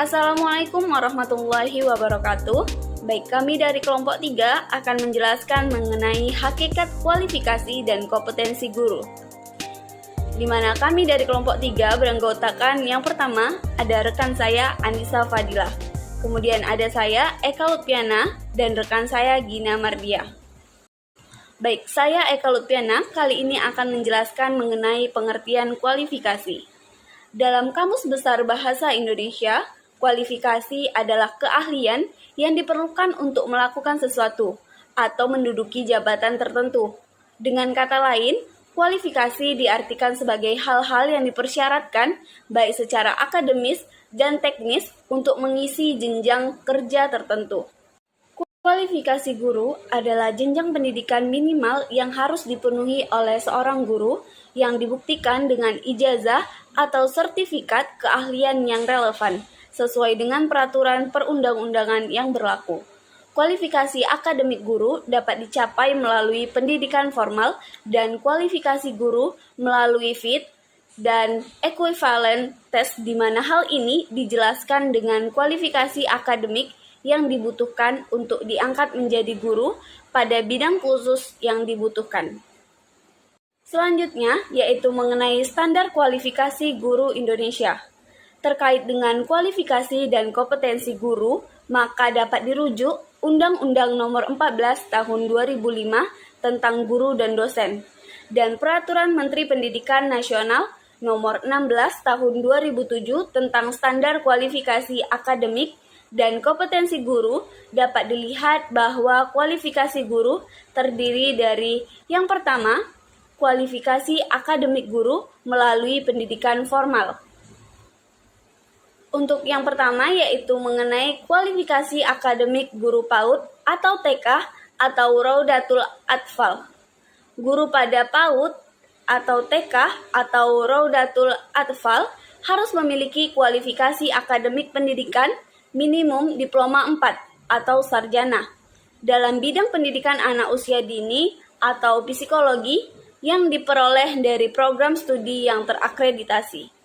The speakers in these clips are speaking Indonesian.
Assalamualaikum warahmatullahi wabarakatuh. Baik, kami dari kelompok 3 akan menjelaskan mengenai hakikat kualifikasi dan kompetensi guru. Di mana kami dari kelompok 3 beranggotakan yang pertama ada rekan saya Anissa Fadilah. Kemudian ada saya Eka Lutfiana dan rekan saya Gina Mardia. Baik, saya Eka Lutfiana kali ini akan menjelaskan mengenai pengertian kualifikasi. Dalam Kamus Besar Bahasa Indonesia, kualifikasi adalah keahlian yang diperlukan untuk melakukan sesuatu atau menduduki jabatan tertentu. Dengan kata lain, kualifikasi diartikan sebagai hal-hal yang dipersyaratkan baik secara akademis dan teknis untuk mengisi jenjang kerja tertentu. Kualifikasi guru adalah jenjang pendidikan minimal yang harus dipenuhi oleh seorang guru yang dibuktikan dengan ijazah atau sertifikat keahlian yang relevan sesuai dengan peraturan perundang-undangan yang berlaku. Kualifikasi akademik guru dapat dicapai melalui pendidikan formal dan kualifikasi guru melalui fit dan equivalent test, di mana hal ini dijelaskan dengan kualifikasi akademik yang dibutuhkan untuk diangkat menjadi guru pada bidang khusus yang dibutuhkan. Selanjutnya yaitu mengenai standar kualifikasi guru Indonesia. Terkait dengan kualifikasi dan kompetensi guru, maka dapat dirujuk Undang-Undang Nomor 14 Tahun 2005 tentang guru dan dosen, dan Peraturan Menteri Pendidikan Nasional Nomor 16 Tahun 2007 tentang standar kualifikasi akademik dan kompetensi guru. Dapat dilihat bahwa kualifikasi guru terdiri dari yang pertama, kualifikasi akademik guru melalui pendidikan formal. Untuk yang pertama yaitu mengenai kualifikasi akademik guru PAUD atau TK atau Raudatul Atfal. Guru pada PAUD atau TK atau Raudatul Atfal harus memiliki kualifikasi akademik pendidikan minimum diploma 4 atau sarjana dalam bidang pendidikan anak usia dini atau psikologi yang diperoleh dari program studi yang terakreditasi.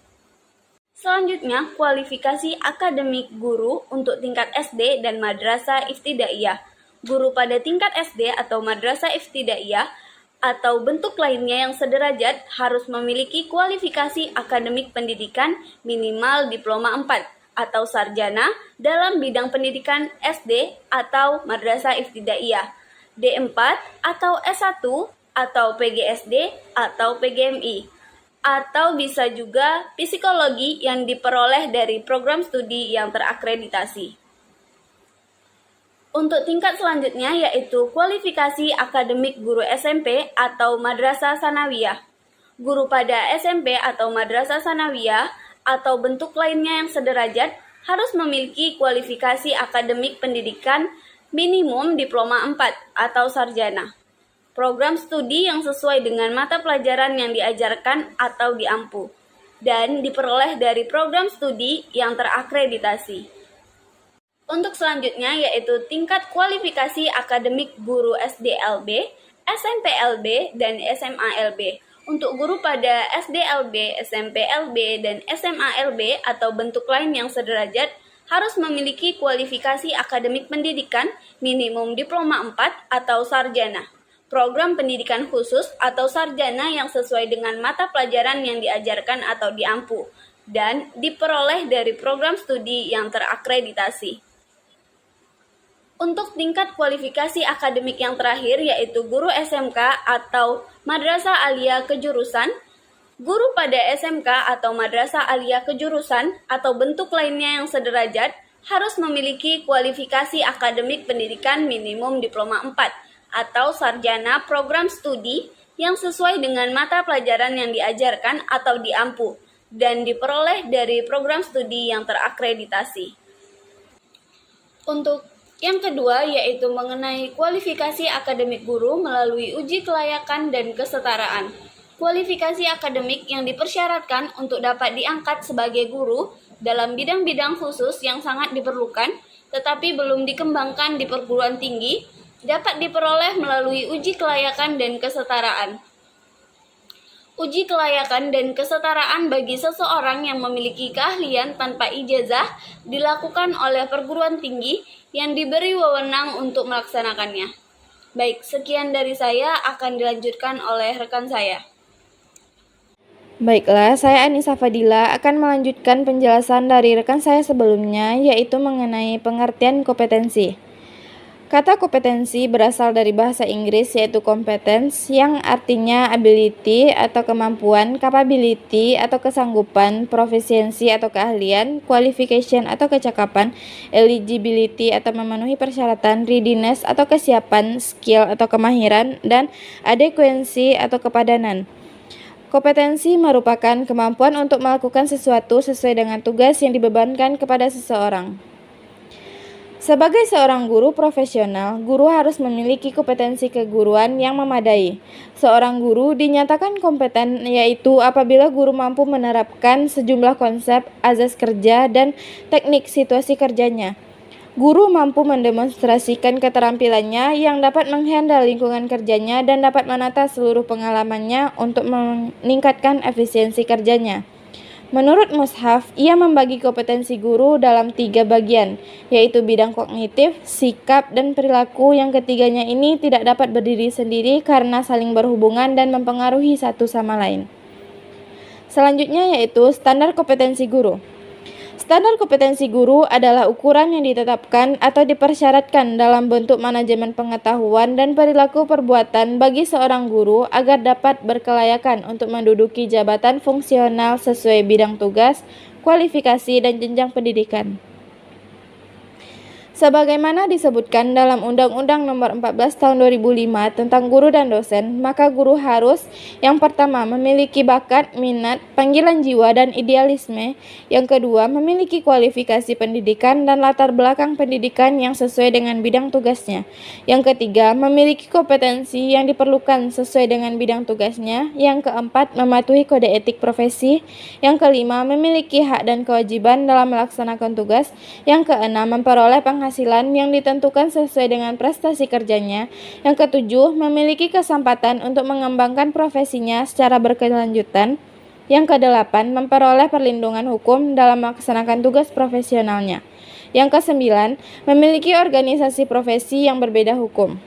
Selanjutnya, kualifikasi akademik guru untuk tingkat SD dan madrasah ibtidaiyah. Guru pada tingkat SD atau madrasah ibtidaiyah atau bentuk lainnya yang sederajat harus memiliki kualifikasi akademik pendidikan minimal diploma 4 atau sarjana dalam bidang pendidikan SD atau madrasah ibtidaiyah, D4 atau S1 atau PGSD atau PGMI. Atau bisa juga psikologi yang diperoleh dari program studi yang terakreditasi. Untuk tingkat selanjutnya yaitu kualifikasi akademik guru SMP atau madrasah sanawiyah. Guru pada SMP atau madrasah sanawiyah atau bentuk lainnya yang sederajat harus memiliki kualifikasi akademik pendidikan minimum diploma 4 atau sarjana. Program studi yang sesuai dengan mata pelajaran yang diajarkan atau diampu, dan diperoleh dari program studi yang terakreditasi. Untuk selanjutnya yaitu tingkat kualifikasi akademik guru SDLB, SMPLB, dan SMALB. Untuk guru pada SDLB, SMPLB, dan SMALB atau bentuk lain yang sederajat harus memiliki kualifikasi akademik pendidikan minimum diploma 4 atau sarjana. Program pendidikan khusus atau sarjana yang sesuai dengan mata pelajaran yang diajarkan atau diampu, dan diperoleh dari program studi yang terakreditasi. Untuk tingkat kualifikasi akademik yang terakhir yaitu guru SMK atau madrasah aliyah kejurusan. Guru pada SMK atau madrasah aliyah kejurusan atau bentuk lainnya yang sederajat harus memiliki kualifikasi akademik pendidikan minimum diploma 4 atau sarjana program studi yang sesuai dengan mata pelajaran yang diajarkan atau diampu, dan diperoleh dari program studi yang terakreditasi. Untuk yang kedua yaitu mengenai kualifikasi akademik guru melalui uji kelayakan dan kesetaraan. Kualifikasi akademik yang dipersyaratkan untuk dapat diangkat sebagai guru dalam bidang-bidang khusus yang sangat diperlukan tetapi belum dikembangkan di perguruan tinggi dapat diperoleh melalui uji kelayakan dan kesetaraan. Uji kelayakan dan kesetaraan bagi seseorang yang memiliki keahlian tanpa ijazah dilakukan oleh perguruan tinggi yang diberi wewenang untuk melaksanakannya. Baik, sekian dari saya, akan dilanjutkan oleh rekan saya. Baiklah, saya Anissa Fadila akan melanjutkan penjelasan dari rekan saya sebelumnya, yaitu mengenai pengertian kompetensi. Kata kompetensi berasal dari bahasa Inggris yaitu competence yang artinya ability atau kemampuan, capability atau kesanggupan, proficiency atau keahlian, qualification atau kecakapan, eligibility atau memenuhi persyaratan, readiness atau kesiapan, skill atau kemahiran, dan adequacy atau kepadanan. Kompetensi merupakan kemampuan untuk melakukan sesuatu sesuai dengan tugas yang dibebankan kepada seseorang. Sebagai seorang guru profesional, guru harus memiliki kompetensi keguruan yang memadai. Seorang guru dinyatakan kompeten yaitu apabila guru mampu menerapkan sejumlah konsep, azas kerja, dan teknik situasi kerjanya. Guru mampu mendemonstrasikan keterampilannya yang dapat menghandle lingkungan kerjanya dan dapat menata seluruh pengalamannya untuk meningkatkan efisiensi kerjanya. Menurut Mushaf, ia membagi kompetensi guru dalam 3 bagian, yaitu bidang kognitif, sikap, dan perilaku. Yang ketiganya ini tidak dapat berdiri sendiri karena saling berhubungan dan mempengaruhi satu sama lain. Selanjutnya yaitu standar kompetensi guru. Standar kompetensi guru adalah ukuran yang ditetapkan atau dipersyaratkan dalam bentuk manajemen pengetahuan dan perilaku perbuatan bagi seorang guru agar dapat berkelayakan untuk menduduki jabatan fungsional sesuai bidang tugas, kualifikasi, dan jenjang pendidikan. Sebagaimana disebutkan dalam Undang-Undang Nomor 14 Tahun 2005 tentang guru dan dosen, maka guru harus yang pertama memiliki bakat, minat, panggilan jiwa, dan idealisme. Yang kedua, memiliki kualifikasi pendidikan dan latar belakang pendidikan yang sesuai dengan bidang tugasnya. Yang ketiga, memiliki kompetensi yang diperlukan sesuai dengan bidang tugasnya. Yang keempat, mematuhi kode etik profesi. Yang kelima, memiliki hak dan kewajiban dalam melaksanakan tugas. Yang keenam, memperoleh penghasilan yang ditentukan sesuai dengan prestasi kerjanya. Yang ketujuh, memiliki kesempatan untuk mengembangkan profesinya secara berkelanjutan. Yang kedelapan, memperoleh perlindungan hukum dalam melaksanakan tugas profesionalnya. Yang kesembilan, memiliki organisasi profesi yang berbeda hukum.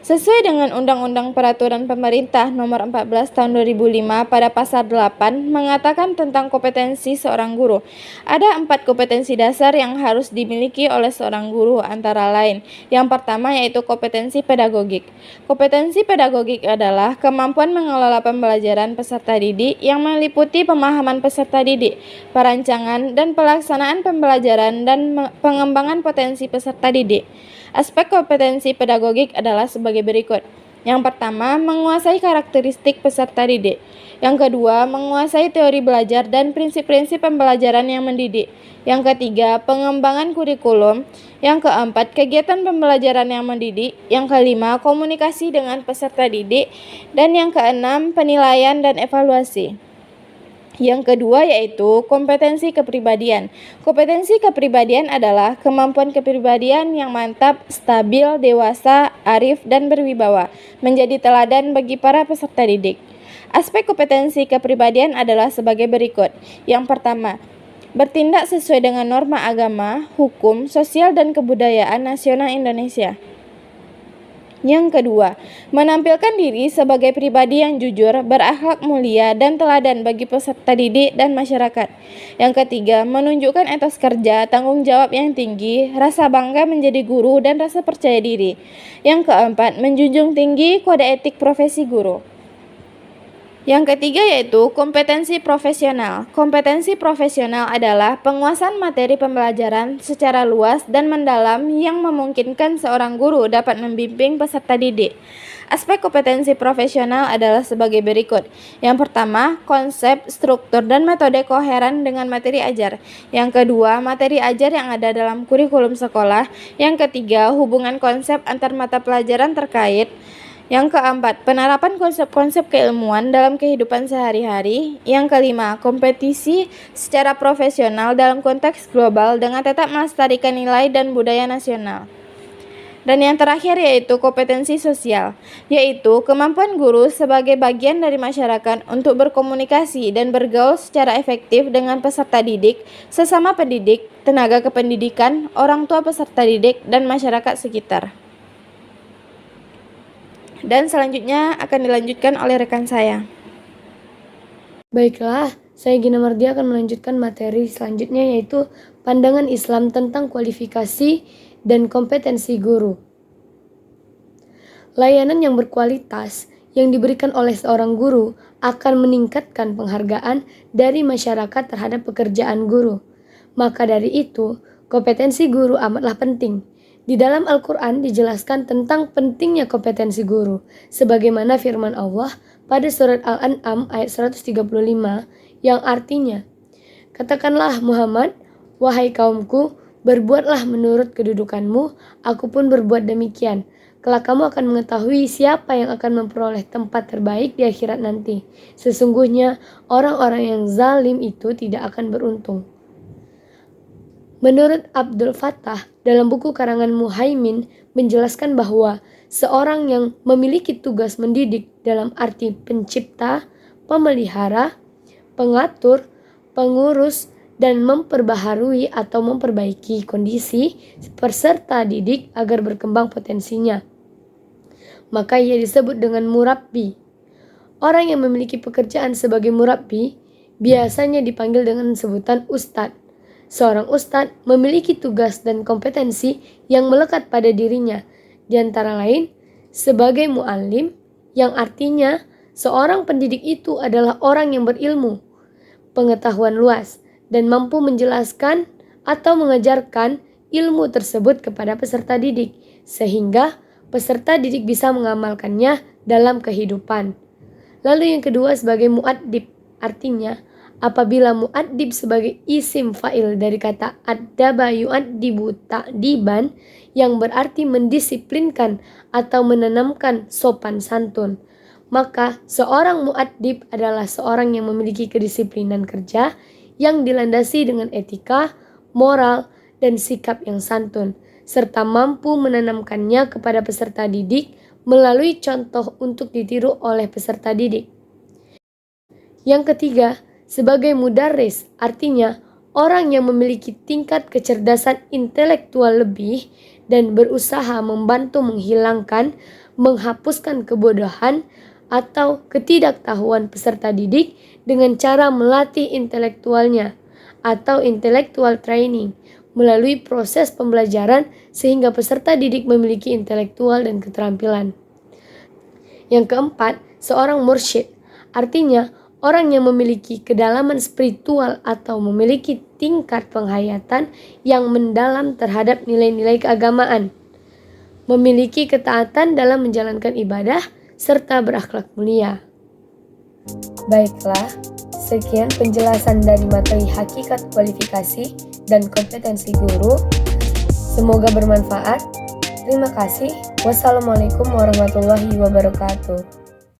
Sesuai dengan Undang-Undang Peraturan Pemerintah Nomor 14 Tahun 2005 pada pasal 8 mengatakan tentang kompetensi seorang guru. Ada 4 kompetensi dasar yang harus dimiliki oleh seorang guru antara lain. Yang pertama yaitu kompetensi pedagogik. Kompetensi pedagogik adalah kemampuan mengelola pembelajaran peserta didik yang meliputi pemahaman peserta didik, perancangan dan pelaksanaan pembelajaran dan pengembangan potensi peserta didik. Aspek kompetensi pedagogik adalah sebagai berikut. Yang pertama, menguasai karakteristik peserta didik. Yang kedua, menguasai teori belajar dan prinsip-prinsip pembelajaran yang mendidik. Yang ketiga, pengembangan kurikulum. Yang keempat, kegiatan pembelajaran yang mendidik. Yang kelima, komunikasi dengan peserta didik. Dan yang keenam, penilaian dan evaluasi. Yang kedua yaitu kompetensi kepribadian. Kompetensi kepribadian adalah kemampuan kepribadian yang mantap, stabil, dewasa, arif, dan berwibawa, menjadi teladan bagi para peserta didik. Aspek kompetensi kepribadian adalah sebagai berikut. Yang pertama, bertindak sesuai dengan norma agama, hukum, sosial, dan kebudayaan nasional Indonesia. Yang kedua, menampilkan diri sebagai pribadi yang jujur, berakhlak mulia, dan teladan bagi peserta didik dan masyarakat. Yang ketiga, menunjukkan etos kerja, tanggung jawab yang tinggi, rasa bangga menjadi guru, dan rasa percaya diri. Yang keempat, menjunjung tinggi kode etik profesi guru. Yang ketiga yaitu kompetensi profesional. Kompetensi profesional adalah penguasaan materi pembelajaran secara luas dan mendalam yang memungkinkan seorang guru dapat membimbing peserta didik. Aspek kompetensi profesional adalah sebagai berikut. Yang pertama, konsep, struktur, dan metode koheren dengan materi ajar. Yang kedua, materi ajar yang ada dalam kurikulum sekolah. Yang ketiga, hubungan konsep antar mata pelajaran terkait. Yang keempat, penerapan konsep-konsep keilmuan dalam kehidupan sehari-hari. Yang kelima, kompetisi secara profesional dalam konteks global dengan tetap melestarikan nilai dan budaya nasional. Dan yang terakhir yaitu kompetensi sosial, yaitu kemampuan guru sebagai bagian dari masyarakat untuk berkomunikasi dan bergaul secara efektif dengan peserta didik, sesama pendidik, tenaga kependidikan, orang tua peserta didik, dan masyarakat sekitar. Dan selanjutnya akan dilanjutkan oleh rekan saya. Baiklah, saya Gina Mardia akan melanjutkan materi selanjutnya yaitu pandangan Islam tentang kualifikasi dan kompetensi guru. Layanan yang berkualitas yang diberikan oleh seorang guru akan meningkatkan penghargaan dari masyarakat terhadap pekerjaan guru. Maka dari itu, kompetensi guru amatlah penting. Di dalam Al-Quran dijelaskan tentang pentingnya kompetensi guru, sebagaimana firman Allah pada surat Al-An'am ayat 135 yang artinya, "Katakanlah Muhammad, wahai kaumku, berbuatlah menurut kedudukanmu, aku pun berbuat demikian. Kelak kamu akan mengetahui siapa yang akan memperoleh tempat terbaik di akhirat nanti. Sesungguhnya orang-orang yang zalim itu tidak akan beruntung." Menurut Abdul Fattah dalam buku karangan Muhaimin menjelaskan bahwa seorang yang memiliki tugas mendidik dalam arti pencipta, pemelihara, pengatur, pengurus, dan memperbaharui atau memperbaiki kondisi peserta didik agar berkembang potensinya, maka ia disebut dengan murabbi. Orang yang memiliki pekerjaan sebagai murabbi biasanya dipanggil dengan sebutan ustadz. Seorang ustadz memiliki tugas dan kompetensi yang melekat pada dirinya, di antara lain sebagai muallim, yang artinya seorang pendidik itu adalah orang yang berilmu, pengetahuan luas, dan mampu menjelaskan atau mengajarkan ilmu tersebut kepada peserta didik, sehingga peserta didik bisa mengamalkannya dalam kehidupan. Lalu yang kedua sebagai muaddib, artinya apabila muaddib sebagai isim fa'il dari kata addaba yu'addibu ta'diban yang berarti mendisiplinkan atau menanamkan sopan santun, maka seorang muaddib adalah seorang yang memiliki kedisiplinan kerja yang dilandasi dengan etika, moral, dan sikap yang santun, serta mampu menanamkannya kepada peserta didik melalui contoh untuk ditiru oleh peserta didik. Yang ketiga, sebagai mudarris, artinya orang yang memiliki tingkat kecerdasan intelektual lebih dan berusaha membantu menghilangkan, menghapuskan kebodohan atau ketidaktahuan peserta didik dengan cara melatih intelektualnya atau intellectual training melalui proses pembelajaran sehingga peserta didik memiliki intelektual dan keterampilan. Yang keempat, seorang mursyid, artinya orang yang memiliki kedalaman spiritual atau memiliki tingkat penghayatan yang mendalam terhadap nilai-nilai keagamaan, memiliki ketaatan dalam menjalankan ibadah, serta berakhlak mulia. Baiklah, sekian penjelasan dari materi hakikat kualifikasi dan kompetensi guru. Semoga bermanfaat. Terima kasih. Wassalamualaikum warahmatullahi wabarakatuh.